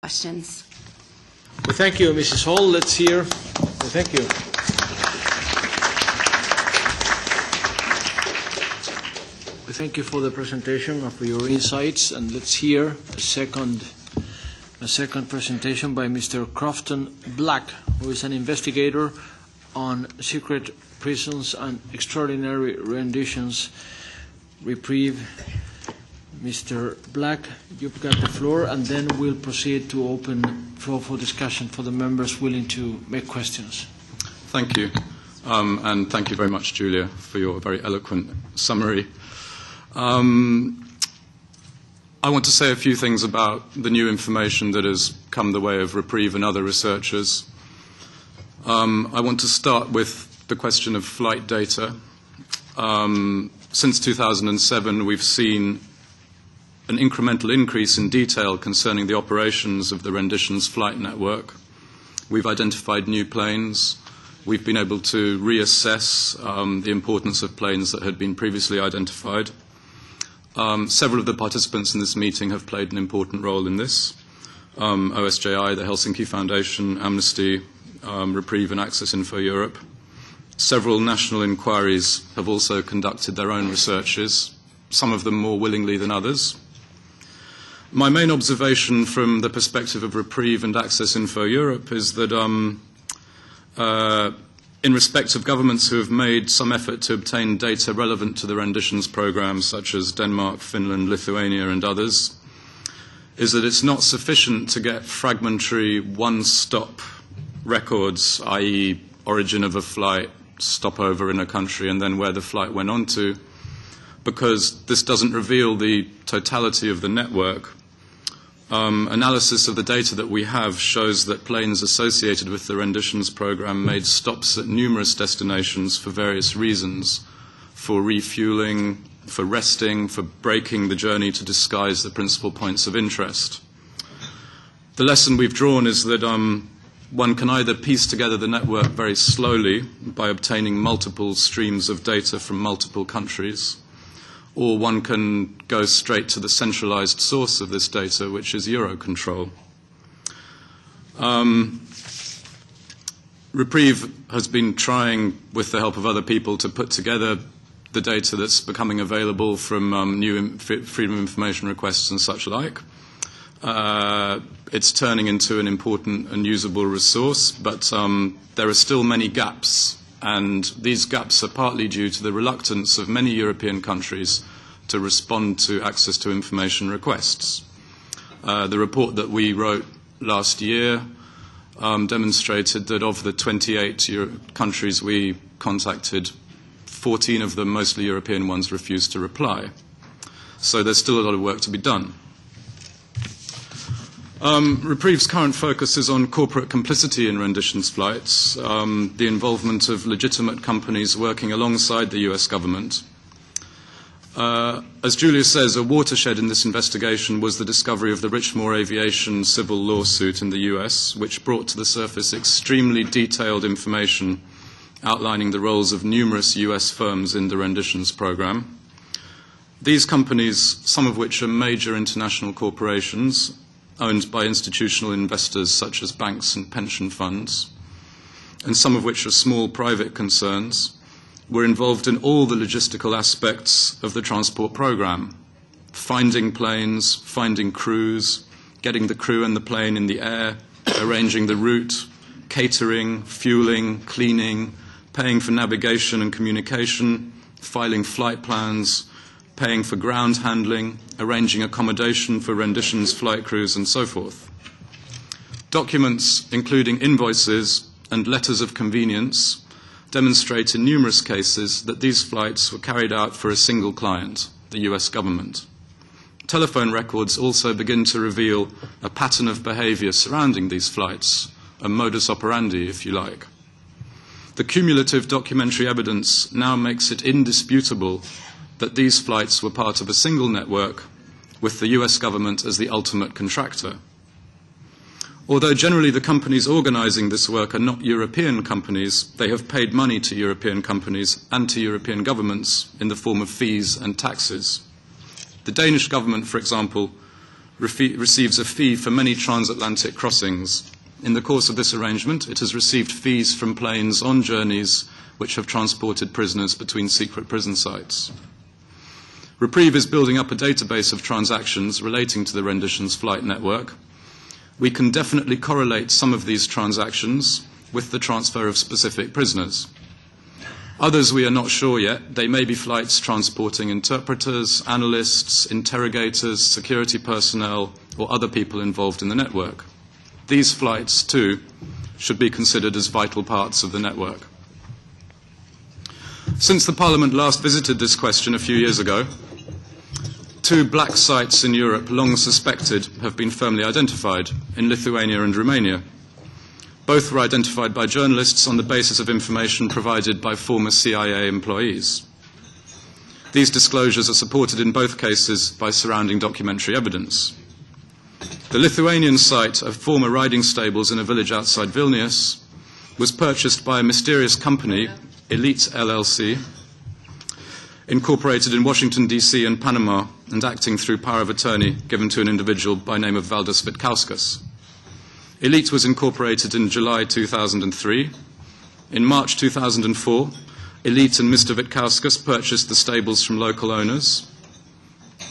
questions. Well, thank you, Mrs. Hall. Let's hear. Thank you. Thank you for the presentation and for your insights. And let's hear a second presentation by Mr. Crofton Black, who is an investigator on secret prisons and extraordinary renditions. Reprieve. Mr. Black, you've got the floor, and then we'll proceed to open floor for discussion for the members willing to make questions. Thank you. And thank you very much, Julia, for your very eloquent summary. I want to say a few things about the new information that has come the way of Reprieve and other researchers. I want to start with the question of flight data. Since 2007, we've seen an incremental increase in detail concerning the operations of the renditions flight network. We've identified new planes. We've been able to reassess the importance of planes that had been previously identified. Several of the participants in this meeting have played an important role in this. OSJI, the Helsinki Foundation, Amnesty, Reprieve and Access Info Europe. Several national inquiries have also conducted their own researches, some of them more willingly than others. My main observation from the perspective of Reprieve and Access Info Europe is that in respect of governments who have made some effort to obtain data relevant to the renditions programme, such as Denmark, Finland, Lithuania and others, is that it's not sufficient to get fragmentary one-stop records, i.e. origin of a flight, stopover in a country, and then where the flight went on to, because this doesn't reveal the totality of the network. Analysis of the data that we have shows that planes associated with the renditions program made stops at numerous destinations for various reasons, for refueling, for resting, for breaking the journey to disguise the principal points of interest. The lesson we've drawn is that one can either piece together the network very slowly by obtaining multiple streams of data from multiple countries, or one can go straight to the centralized source of this data, which is Eurocontrol. Reprieve has been trying, with the help of other people, to put together the data that's becoming available from new freedom of information requests and such like. It's turning into an important and usable resource, but there are still many gaps. And these gaps are partly due to the reluctance of many European countries to respond to access to information requests. The report that we wrote last year demonstrated that of the 28 countries we contacted, 14 of them, mostly European ones, refused to reply. So there's still a lot of work to be done. Reprieve's current focus is on corporate complicity in renditions flights, the involvement of legitimate companies working alongside the US government. As Julia says, a watershed in this investigation was the discovery of the Richmore Aviation civil lawsuit in the US, which brought to the surface extremely detailed information outlining the roles of numerous US firms in the renditions program. These companies, some of which are major international corporations, owned by institutional investors such as banks and pension funds, and some of which are small private concerns, were involved in all the logistical aspects of the transport program: finding planes, finding crews, getting the crew and the plane in the air, arranging the route, catering, fueling, cleaning, paying for navigation and communication, filing flight plans, paying for ground handling, arranging accommodation for renditions, flight crews, and so forth. Documents, including invoices and letters of convenience, demonstrate in numerous cases that these flights were carried out for a single client, the US government. Telephone records also begin to reveal a pattern of behavior surrounding these flights, a modus operandi, if you like. The cumulative documentary evidence now makes it indisputable that these flights were part of a single network with the US government as the ultimate contractor. Although generally the companies organizing this work are not European companies, they have paid money to European companies and to European governments in the form of fees and taxes. The Danish government, for example, receives a fee for many transatlantic crossings. In the course of this arrangement, it has received fees from planes on journeys which have transported prisoners between secret prison sites. Reprieve is building up a database of transactions relating to the renditions flight network. We can definitely correlate some of these transactions with the transfer of specific prisoners. Others we are not sure yet. They may be flights transporting interpreters, analysts, interrogators, security personnel, or other people involved in the network. These flights, too, should be considered as vital parts of the network. Since the Parliament last visited this question a few years ago, 2 black sites in Europe long suspected have been firmly identified, in Lithuania and Romania. Both were identified by journalists on the basis of information provided by former CIA employees. These disclosures are supported in both cases by surrounding documentary evidence. The Lithuanian site of former riding stables in a village outside Vilnius was purchased by a mysterious company, Elite LLC, incorporated in Washington, D.C. and Panama, and acting through power of attorney given to an individual by name of Valdas Vitkauskas. Elite was incorporated in July 2003. In March 2004, Elite and Mr. Vitkauskas purchased the stables from local owners.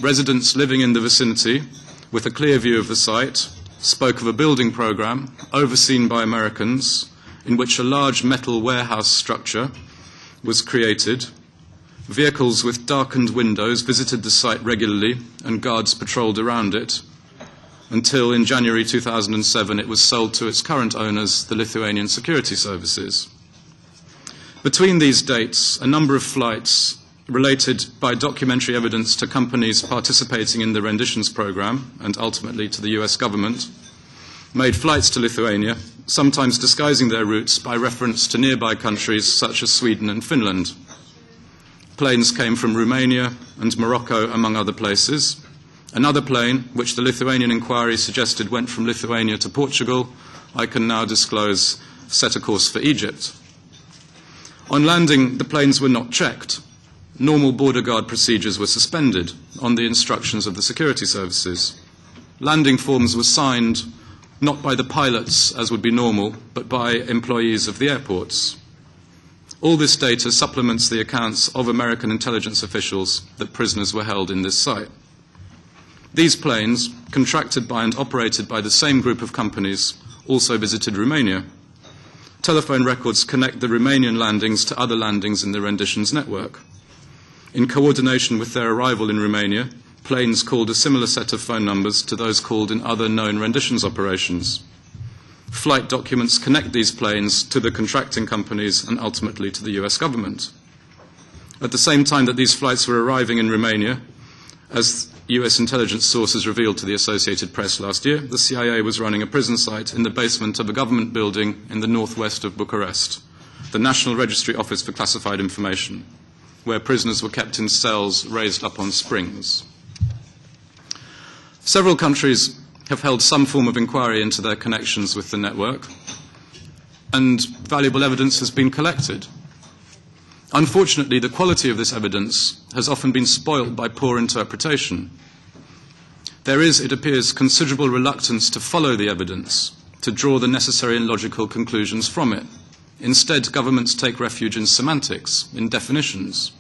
Residents living in the vicinity, with a clear view of the site, spoke of a building program overseen by Americans in which a large metal warehouse structure was created. Vehicles with darkened windows visited the site regularly and guards patrolled around it until in January 2007 it was sold to its current owners, the Lithuanian Security Services. Between these dates, a number of flights related by documentary evidence to companies participating in the renditions program and ultimately to the US government made flights to Lithuania, sometimes disguising their routes by reference to nearby countries such as Sweden and Finland. Planes came from Romania and Morocco, among other places. Another plane, which the Lithuanian inquiry suggested went from Lithuania to Portugal, I can now disclose, set a course for Egypt. On landing, the planes were not checked. Normal border guard procedures were suspended on the instructions of the security services. Landing forms were signed not by the pilots, as would be normal, but by employees of the airports. All this data supplements the accounts of American intelligence officials that prisoners were held in this site. These planes, contracted by and operated by the same group of companies, also visited Romania. Telephone records connect the Romanian landings to other landings in the renditions network. In coordination with their arrival in Romania, planes called a similar set of phone numbers to those called in other known renditions operations. Flight documents connect these planes to the contracting companies and ultimately to the US government. At the same time that these flights were arriving in Romania, as US intelligence sources revealed to the Associated Press last year, the CIA was running a prison site in the basement of a government building in the northwest of Bucharest, the National Registry Office for Classified Information, where prisoners were kept in cells raised up on springs. Several countries have held some form of inquiry into their connections with the network, and valuable evidence has been collected. Unfortunately, the quality of this evidence has often been spoilt by poor interpretation. There is, it appears, considerable reluctance to follow the evidence, to draw the necessary and logical conclusions from it. Instead, governments take refuge in semantics, in definitions.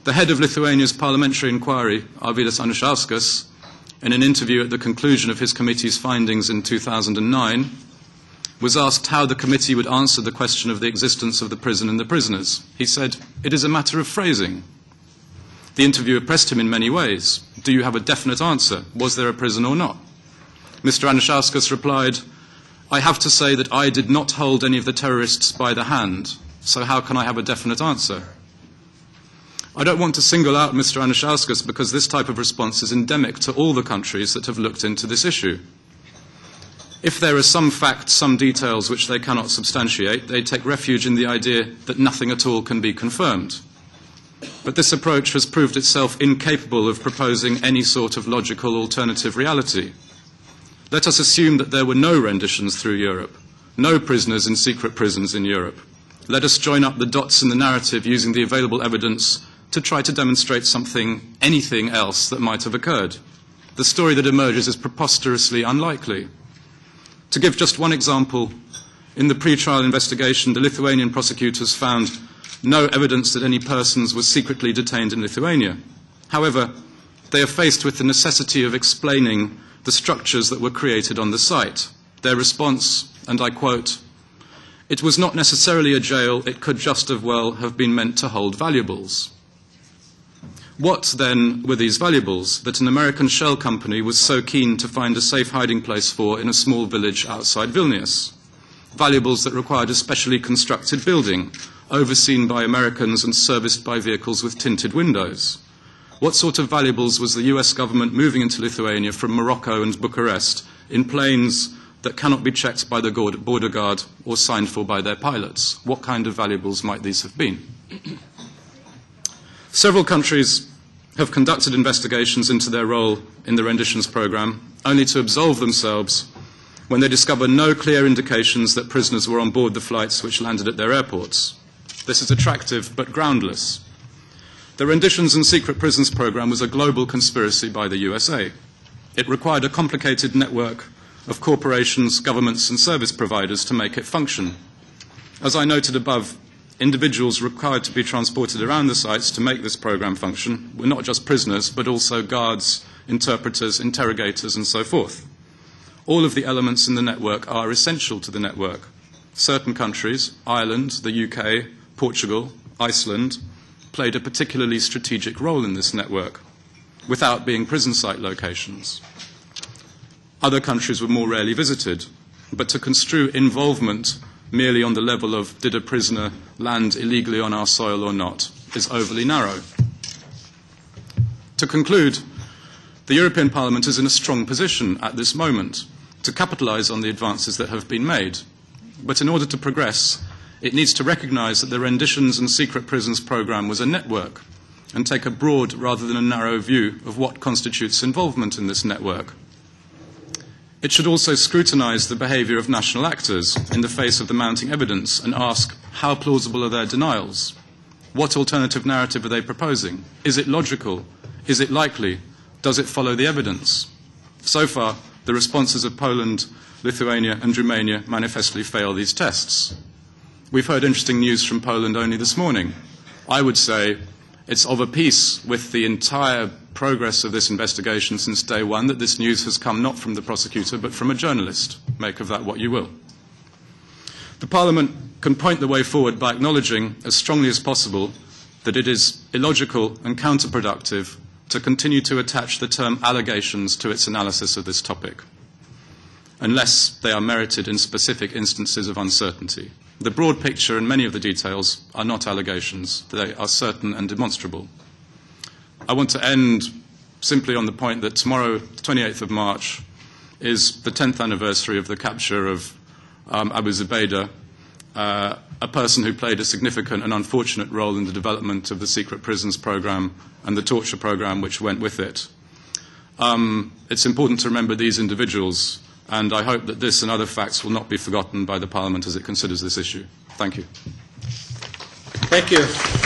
The head of Lithuania's parliamentary inquiry, Arvydas Anušauskas, in an interview at the conclusion of his committee's findings in 2009, was asked how the committee would answer the question of the existence of the prison and the prisoners. He said, "It is a matter of phrasing." The interviewer pressed him in many ways. Do you have a definite answer? Was there a prison or not? Mr. Anušauskas replied, "I have to say that I did not hold any of the terrorists by the hand, so how can I have a definite answer?" I don't want to single out Mr. Anušauskas because this type of response is endemic to all the countries that have looked into this issue. If there are some facts, some details which they cannot substantiate, they take refuge in the idea that nothing at all can be confirmed. But this approach has proved itself incapable of proposing any sort of logical alternative reality. Let us assume that there were no renditions through Europe, no prisoners in secret prisons in Europe. Let us join up the dots in the narrative using the available evidence to try to demonstrate something, anything else that might have occurred. the story that emerges is preposterously unlikely. To give just one example, in the pre-trial investigation, the Lithuanian prosecutors found no evidence that any persons were secretly detained in Lithuania. However, they are faced with the necessity of explaining the structures that were created on the site. Their response, and I quote, "It was not necessarily a jail, it could just as well have been meant to hold valuables." What, then, were these valuables that an American shell company was so keen to find a safe hiding place for in a small village outside Vilnius? Valuables that required a specially constructed building, overseen by Americans and serviced by vehicles with tinted windows. What sort of valuables was the US government moving into Lithuania from Morocco and Bucharest in planes that cannot be checked by the border guard or signed for by their pilots? What kind of valuables might these have been? Several countries have conducted investigations into their role in the renditions programme, only to absolve themselves when they discover no clear indications that prisoners were on board the flights which landed at their airports. This is attractive but groundless. The Renditions and Secret Prisons programme was a global conspiracy by the USA. It required a complicated network of corporations, governments and service providers to make it function. As I noted above, individuals required to be transported around the sites to make this programme function were not just prisoners, but also guards, interpreters, interrogators, and so forth. All of the elements in the network are essential to the network. Certain countries, Ireland, the UK, Portugal, Iceland, played a particularly strategic role in this network, without being prison site locations. Other countries were more rarely visited, but to construe involvement merely on the level of did a prisoner land illegally on our soil or not is overly narrow. To conclude, the European Parliament is in a strong position at this moment to capitalise on the advances that have been made. But in order to progress, it needs to recognise that the Renditions and Secret Prisons programme was a network and take a broad rather than a narrow view of what constitutes involvement in this network. It should also scrutinise the behaviour of national actors in the face of the mounting evidence and ask how plausible are their denials? What alternative narrative are they proposing? Is it logical? Is it likely? Does it follow the evidence? So far, the responses of Poland, Lithuania and Romania manifestly fail these tests. We've heard interesting news from Poland only this morning. I would say it's of a piece with the entire progress of this investigation since day one that this news has come not from the prosecutor but from a journalist. Make of that what you will. The Parliament can point the way forward by acknowledging as strongly as possible that it is illogical and counterproductive to continue to attach the term allegations to its analysis of this topic, unless they are merited in specific instances of uncertainty. The broad picture and many of the details are not allegations. They are certain and demonstrable. I want to end simply on the point that tomorrow, the 28th of March, is the 10th anniversary of the capture of Abu Zubaydah, a person who played a significant and unfortunate role in the development of the secret prisons programme and the torture programme which went with it. It's important to remember these individuals, and I hope that this and other facts will not be forgotten by the Parliament as it considers this issue. Thank you. Thank you.